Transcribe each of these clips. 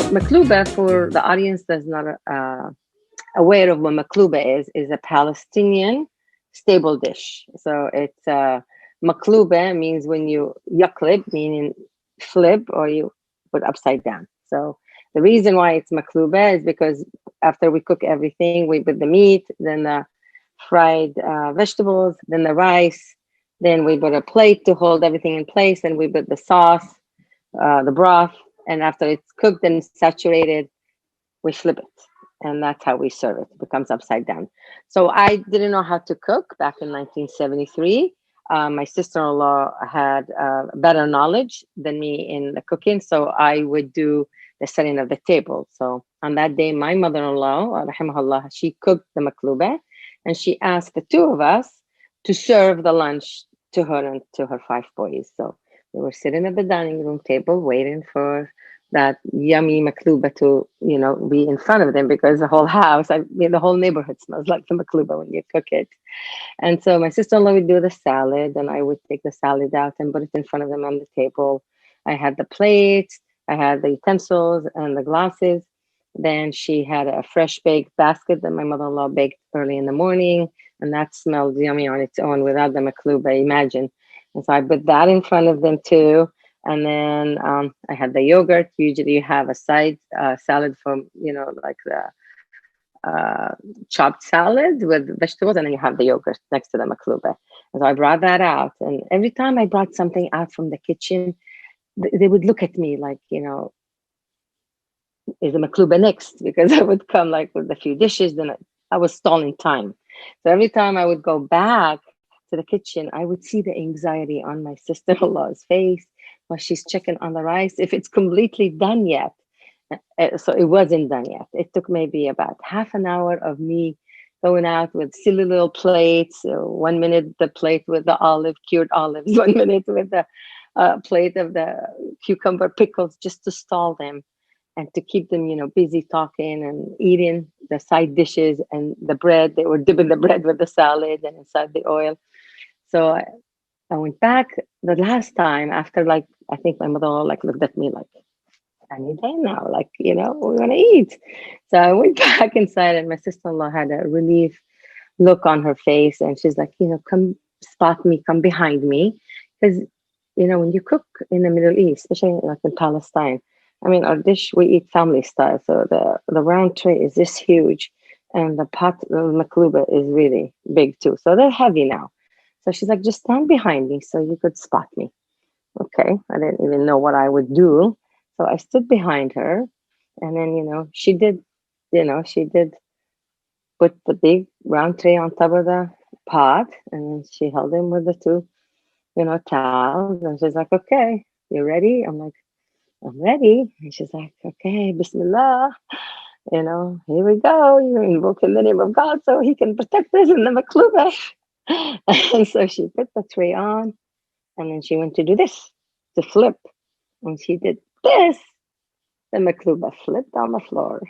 Maklobah, for the audience that's not aware of what Maklobah is a Palestinian stable dish. So it's Maklobah means when you yaklib, meaning flip or you put upside down. So the reason why it's Maklobah is because after we cook everything, we put the meat, then the fried vegetables, then the rice, then we put a plate to hold everything in place, and we put the sauce, the broth, and after it's cooked and saturated, we flip it. And that's how we serve it. It becomes upside down. So I didn't know how to cook back in 1973. My sister-in-law had better knowledge than me in the cooking, so I would do the setting of the table. So on that day, my mother-in-law, rahimahullah, she cooked the maklobah, and she asked the two of us to serve the lunch to her and to her 5 boys. So we were sitting at the dining room table waiting for that yummy maklobah to, be in front of them, because the whole house, the whole neighborhood smells like the maklobah when you cook it. And so my sister-in-law would do the salad, and I would take the salad out and put it in front of them on the table. I had the plates, I had the utensils and the glasses. Then she had a fresh baked basket that my mother-in-law baked early in the morning, and that smelled yummy on its own without the maklobah, imagine. And so I put that in front of them too. And then I had the yogurt. Usually you have a side salad from, like the chopped salad with vegetables, and then you have the yogurt next to the maklobah. And so I brought that out. And every time I brought something out from the kitchen, they would look at me like, is the maklobah next? Because I would come like with a few dishes, then I was stalling time. So every time I would go back to the kitchen, I would see the anxiety on my sister-in-law's face while she's checking on the rice, if it's completely done yet. So it wasn't done yet. It took maybe about half an hour of me going out with silly little plates. 1 minute, the plate with the cured olives, 1 minute with the plate of the cucumber pickles, just to stall them and to keep them, busy talking and eating the side dishes and the bread. They were dipping the bread with the salad and inside the oil. So I went back the last time after, like, I think my mother-in-law looked at me like, any day now, we're going to eat. So I went back inside, and my sister-in-law had a relief look on her face, and she's like, come spot me, come behind me. Because, when you cook in the Middle East, especially like in Palestine, our dish, we eat family style. So the round tray is this huge, and the pot, the maklobah, is really big too. So they're heavy now. So she's like, just stand behind me so you could spot me. Okay. I didn't even know what I would do. So I stood behind her, and then, she did put the big round tray on top of the pot, and then she held him with the two, towels. And she's like, okay, you ready? I'm like, I'm ready. And she's like, okay, Bismillah. Here we go. You're invoking the name of God so he can protect us in the maklobah. And so she put the tray on, and then she went to do this, to flip. And she did this. The maklobah flipped on the floor.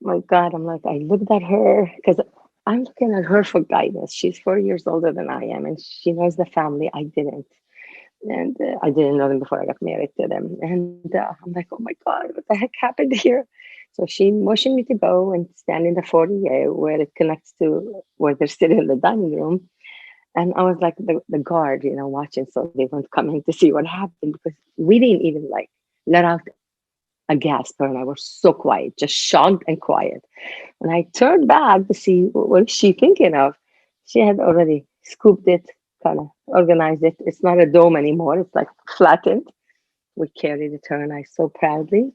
My God, I'm like, I looked at her because I'm looking at her for guidance. She's 4 years older than I am, and she knows the family. I didn't. And I didn't know them before I got married to them. And I'm like, oh my God, what the heck happened here? So she motioned me to go and stand in the foyer where it connects to where they're sitting in the dining room. And I was like the guard, watching, so they weren't coming to see what happened, because we didn't even let out a gasp. Her and I were so quiet, just shocked and quiet. When I turned back to see what is she thinking of, she had already scooped it, kind of organized it. It's not a dome anymore. It's like flattened. We carried it, her and I, so proudly,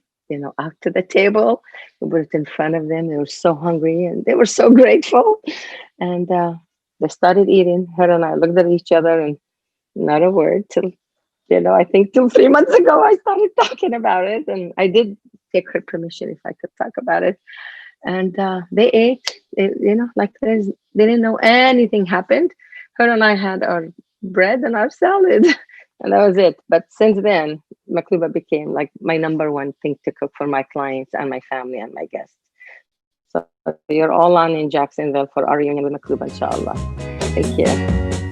out to the table. We put it in front of them. They were so hungry and they were so grateful. And they started eating. Her and I looked at each other, and not a word till, I think 3 months ago, I started talking about it. And I did take her permission if I could talk about it. And they ate, they didn't know anything happened. Her and I had our bread and our salad, and that was it. But since then, maklobah became like my number one thing to cook for my clients and my family and my guests. So you're all on in Jacksonville for our reunion with maklobah, inshallah. Thank you.